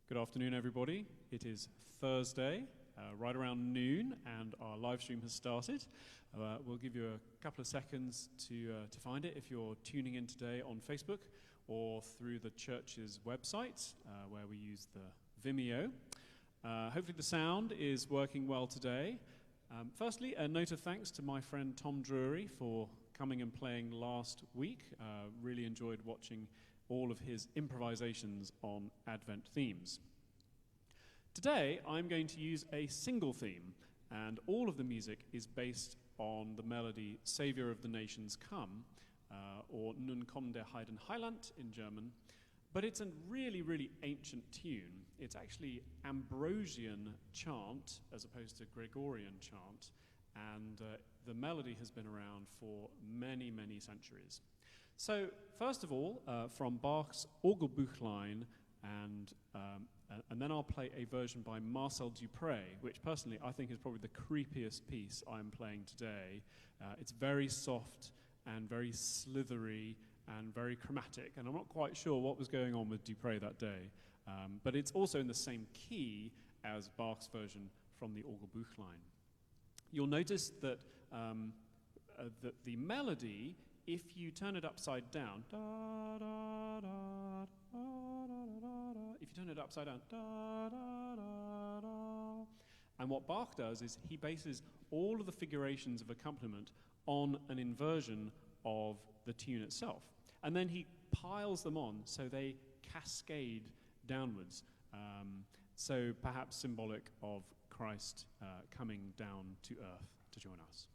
Good afternoon, everybody. It is Thursday, right around noon, and our live stream has started. We'll give you a couple of seconds to find it if you're tuning in today on Facebook or through the church's website, where we use the Vimeo. Hopefully the sound is working well today. Firstly, a note of thanks to my friend Tom Drury for coming and playing last week. Really enjoyed watching all of his improvisations on Advent themes. Today, I'm going to use a single theme, and all of the music is based on the melody Saviour of the Nations Come, or Nun komm der Heiden Heiland in German, but it's a really, really ancient tune. It's actually Ambrosian chant as opposed to Gregorian chant, and the melody has been around for many, many centuries. So, first of all, from Bach's Orgelbuchlein, and then I'll play a version by Marcel Dupré, which personally I think is probably the creepiest piece I'm playing today. It's very soft and very slithery and very chromatic, and I'm not quite sure what was going on with Dupré that day, but it's also in the same key as Bach's version from the Orgelbuchlein. You'll notice that the melody, if you turn it upside down, if you turn it upside down, and what Bach does is he bases all of the figurations of accompaniment on an inversion of the tune itself. And then he piles them on so they cascade downwards. So perhaps symbolic of Christ coming down to earth to join us.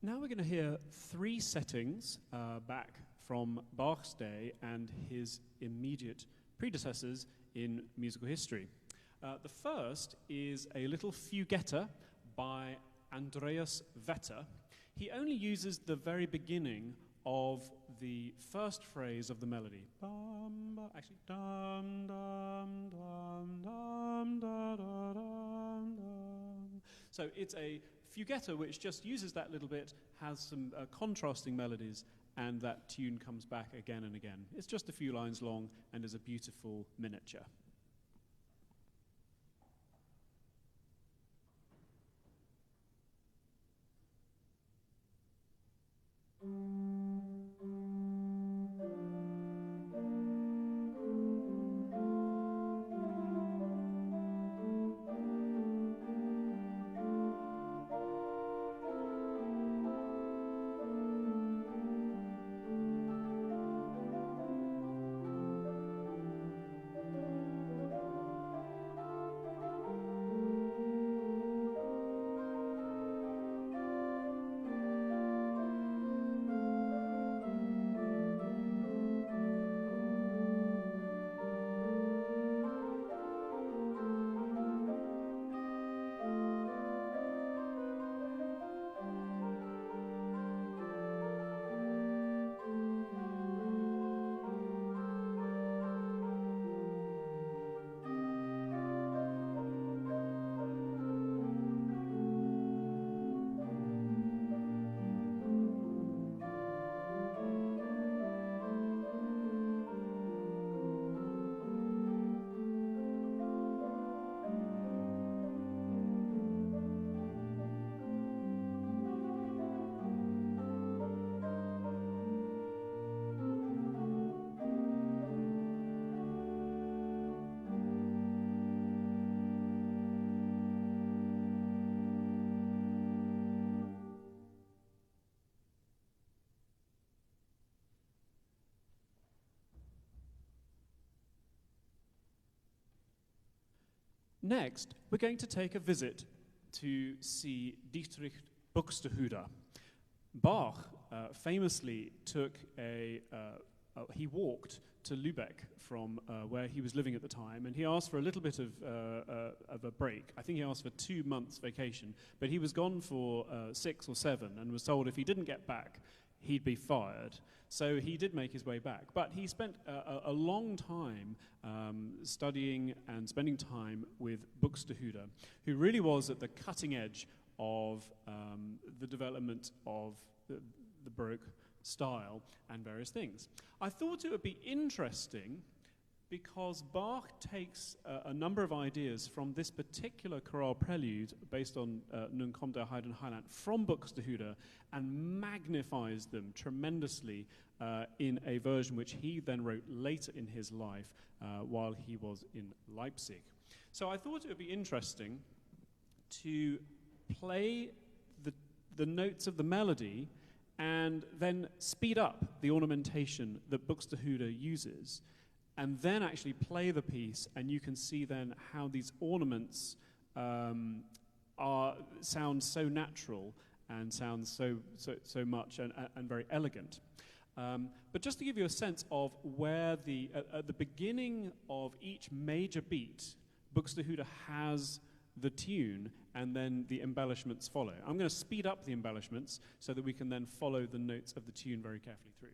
Now we're going to hear three settings back from Bach's day and his immediate predecessors in musical history. The first is a little fuguetta by Andreas Vetter. He only uses the very beginning of the first phrase of the melody. Actually, dum, dum, dum, dum, da, da, dum, dum. So it's a fuguetta which just uses that little bit, has some contrasting melodies, and that tune comes back again and again. It's just a few lines long and is a beautiful miniature. Next, we're going to take a visit to see Dietrich Buxtehude. Bach famously took he walked to Lübeck from where he was living at the time, and he asked for a little bit of a break. I think he asked for 2 months vacation, but he was gone for 6 or 7 and was told if he didn't get back, he'd be fired. So he did make his way back. But he spent a long time studying and spending time with Buxtehude, who really was at the cutting edge of the development of the Baroque style and various things. I thought it would be interesting because Bach takes a number of ideas from this particular chorale prelude based on Nun kommt der Heiden Heiland from Buxtehude and magnifies them tremendously in a version which he then wrote later in his life while he was in Leipzig. So I thought it would be interesting to play the notes of the melody and then speed up the ornamentation that Buxtehude uses, and then actually play the piece, and you can see then how these ornaments sound so natural and sound so much and very elegant. But just to give you a sense of where at the beginning of each major beat, Buxtehude has the tune, and then the embellishments follow. I'm going to speed up the embellishments so that we can then follow the notes of the tune very carefully through.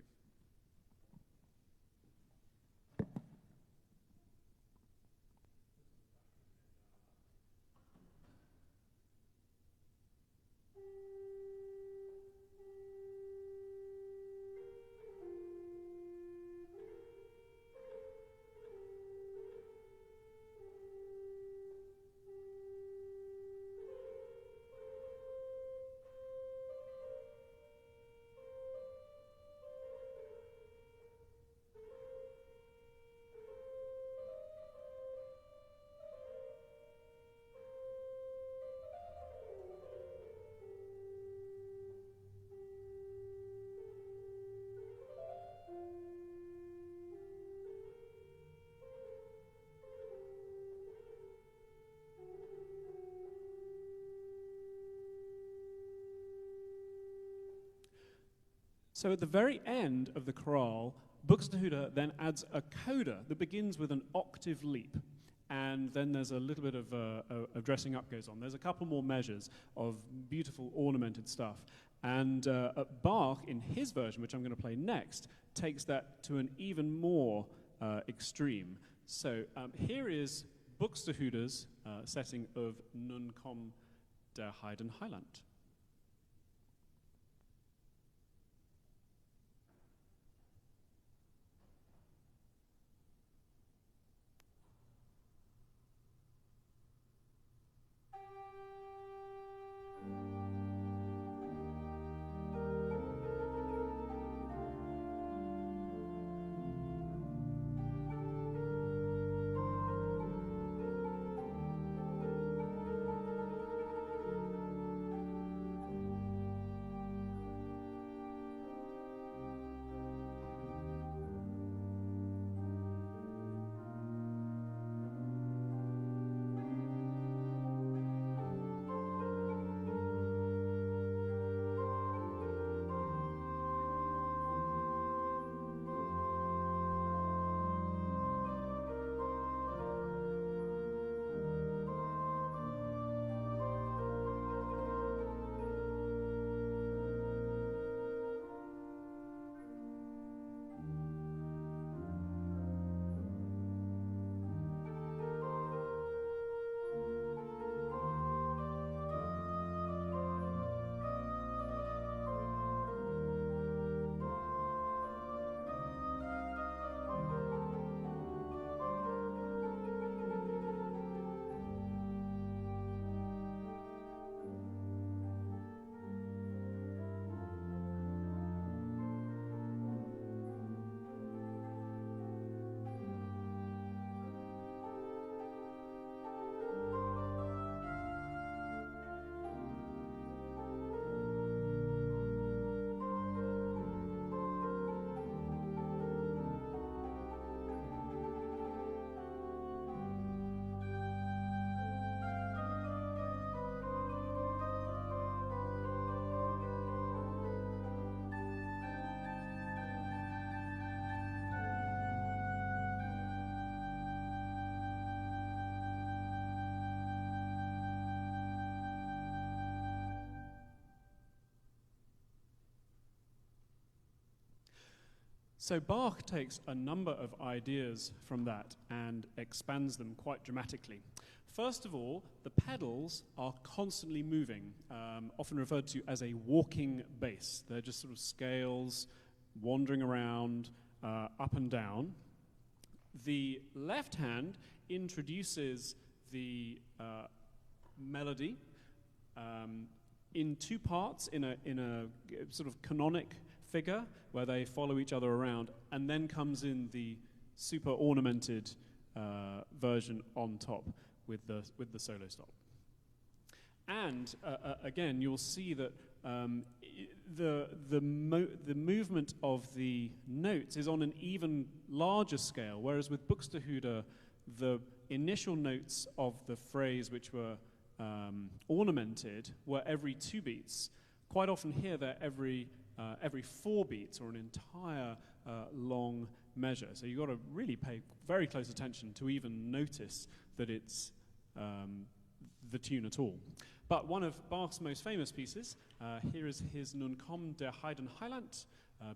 So at the very end of the chorale, Buxtehude then adds a coda that begins with an octave leap. and then there's a little bit of dressing up goes on. There's a couple more measures of beautiful ornamented stuff. And Bach, in his version, which I'm going to play next, takes that to an even more extreme. So here is Buxtehude's setting of Nun komm der Heiden Heiland. So Bach takes a number of ideas from that and expands them quite dramatically. First of all, the pedals are constantly moving, often referred to as a walking bass. They're just sort of scales wandering around up and down. The left hand introduces the melody in two parts, in a sort of canonic figure where they follow each other around, and then comes in the super ornamented version on top with the solo stop. And again, you'll see that the movement of the notes is on an even larger scale, whereas with Buxtehude, the initial notes of the phrase which were ornamented were every 2 beats. Quite often here they're every 4 beats, or an entire long measure. So you've got to really pay very close attention to even notice that it's the tune at all. But one of Bach's most famous pieces, here is his Nun komm der Heiden Heiland,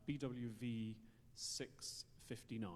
BWV 659.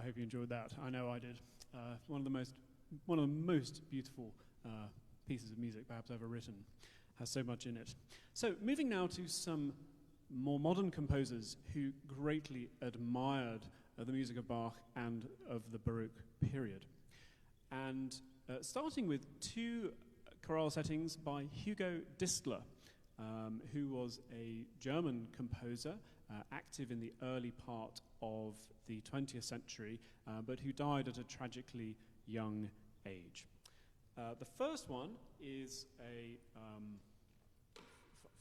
hope you enjoyed that. I know I did. One of the most beautiful pieces of music perhaps ever written. Has so much in it. So moving now to some more modern composers who greatly admired the music of Bach and of the Baroque period. And starting with two chorale settings by Hugo Distler, who was a German composer active in the early part of the 20th century, but who died at a tragically young age. The first one is a...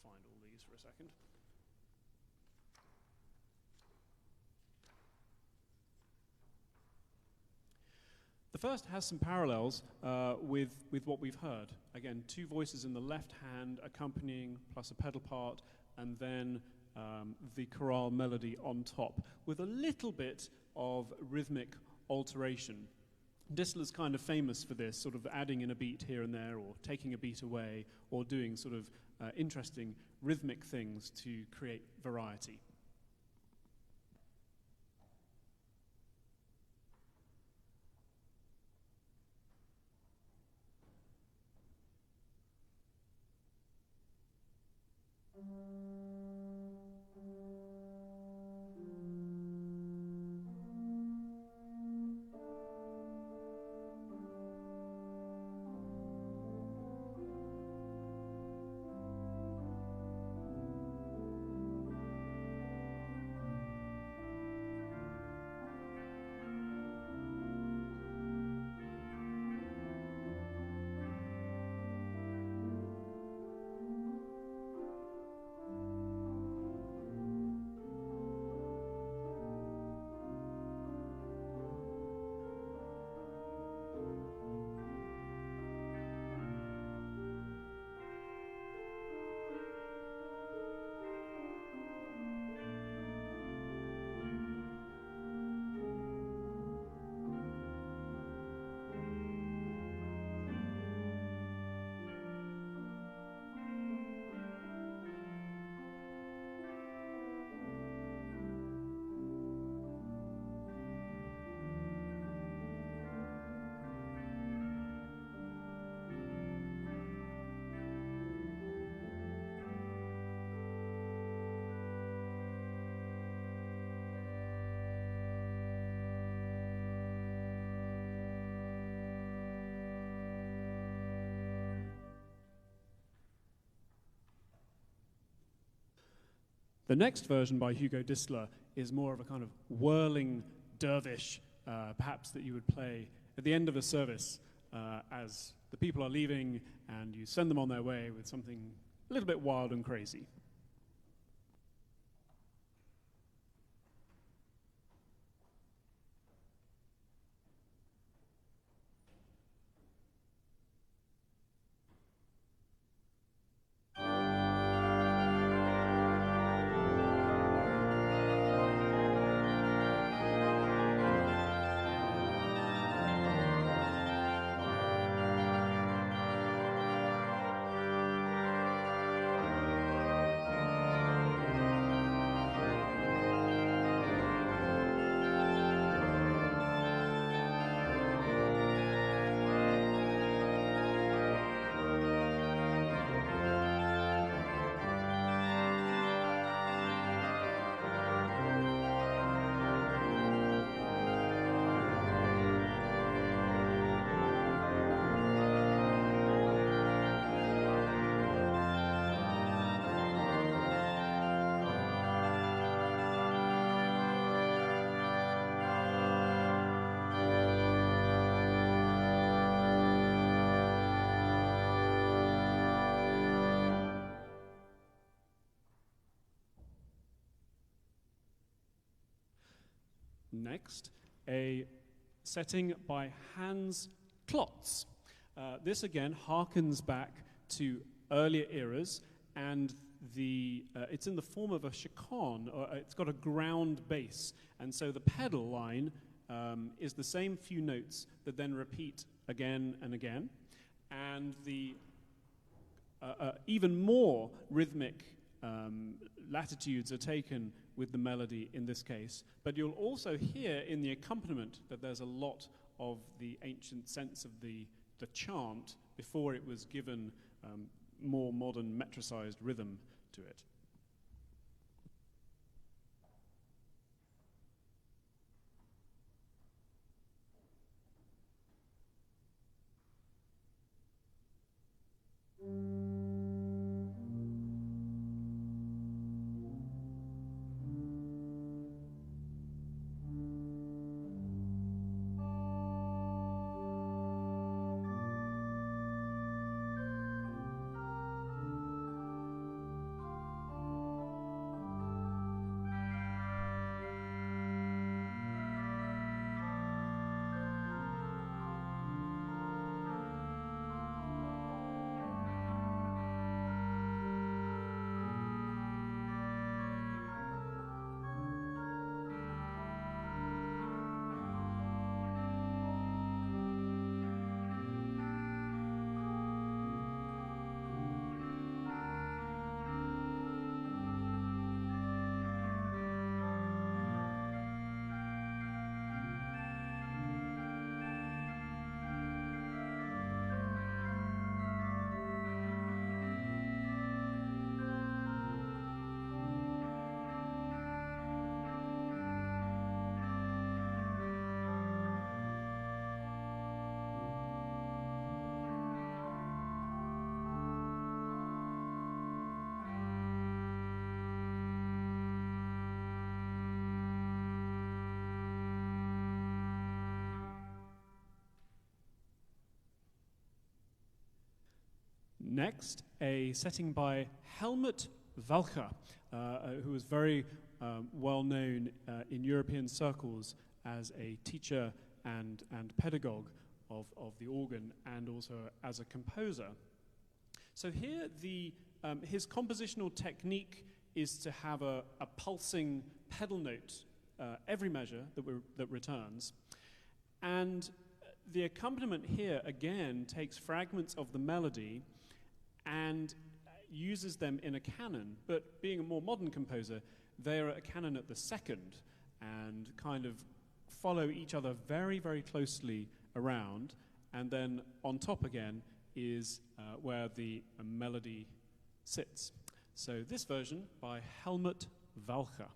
find all these for a second. The first has some parallels with what we've heard. Again, two voices in the left hand accompanying, plus a pedal part, and then the chorale melody on top, with a little bit of rhythmic alteration. Distler's kind of famous for this, sort of adding in a beat here and there, or taking a beat away, or doing sort of interesting rhythmic things to create variety. The next version by Hugo Distler is more of a kind of whirling dervish, perhaps that you would play at the end of a service as the people are leaving and you send them on their way with something a little bit wild and crazy. Next, a setting by Hans Klotz. This again harkens back to earlier eras, and it's in the form of a chaconne, or it's got a ground bass, and so the pedal line is the same few notes that then repeat again and again, and the even more rhythmic latitudes are taken with the melody in this case. But you'll also hear in the accompaniment that there's a lot of the ancient sense of the chant before it was given more modern metricized rhythm to it. Next, a setting by Helmut Walcher, who was very well known in European circles as a teacher and pedagogue of the organ, and also as a composer. So here, his compositional technique is to have a pulsing pedal note every measure that returns, and the accompaniment here again takes fragments of the melody and uses them in a canon, but being a more modern composer, they're a canon at the second and kind of follow each other very, very closely around, and then on top again is where the melody sits. So this version by Helmut Walcher.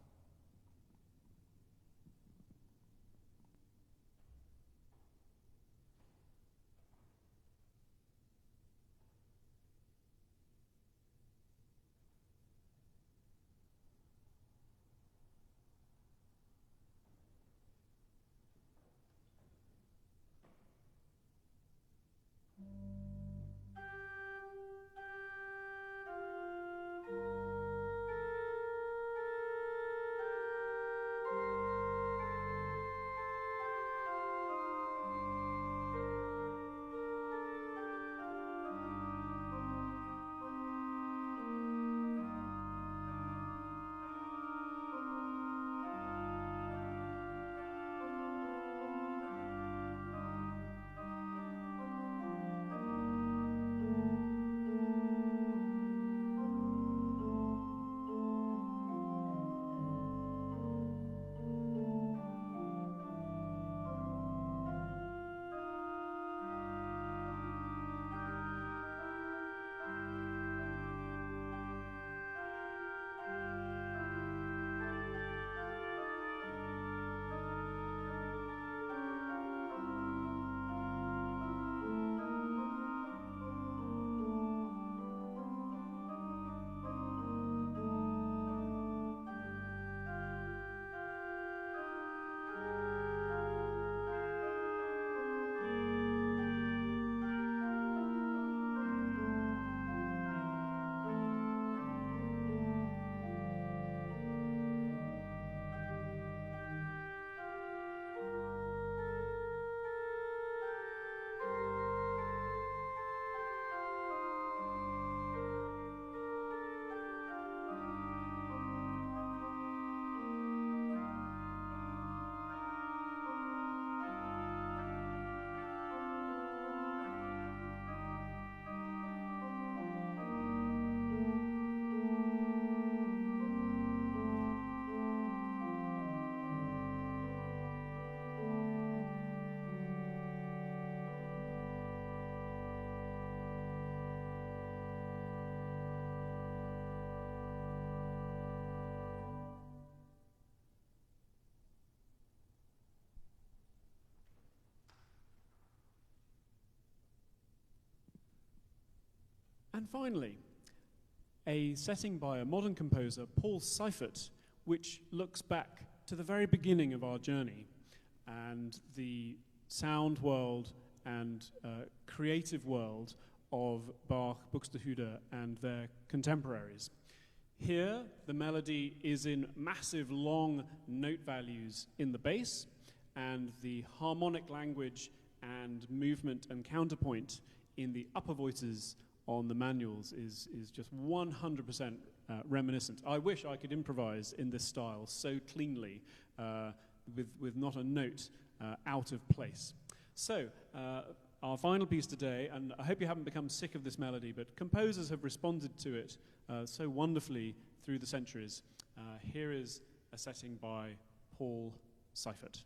And finally, a setting by a modern composer, Paul Seifert, which looks back to the very beginning of our journey and the sound world and creative world of Bach, Buxtehude, and their contemporaries. Here, the melody is in massive, long note values in the bass, and the harmonic language and movement and counterpoint in the upper voices on the manuals is just 100% reminiscent. I wish I could improvise in this style so cleanly, with not a note out of place. So, our final piece today, and I hope you haven't become sick of this melody, but composers have responded to it so wonderfully through the centuries. Here is a setting by Paul Seifert.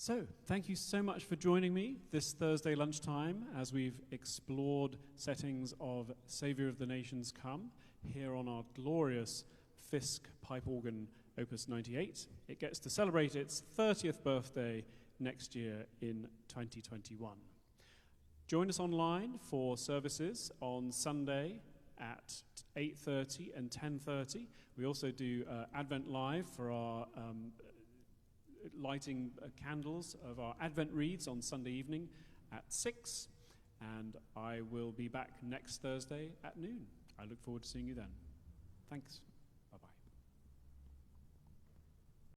So, thank you so much for joining me this Thursday lunchtime as we've explored settings of Saviour of the Nations Come here on our glorious Fisk pipe organ Opus 98. It gets to celebrate its 30th birthday next year in 2021. Join us online for services on Sunday at 8:30 and 10:30. We also do Advent Live for our lighting candles of our Advent reads on Sunday evening at 6, and I will be back next Thursday at noon. I look forward to seeing you then. Thanks.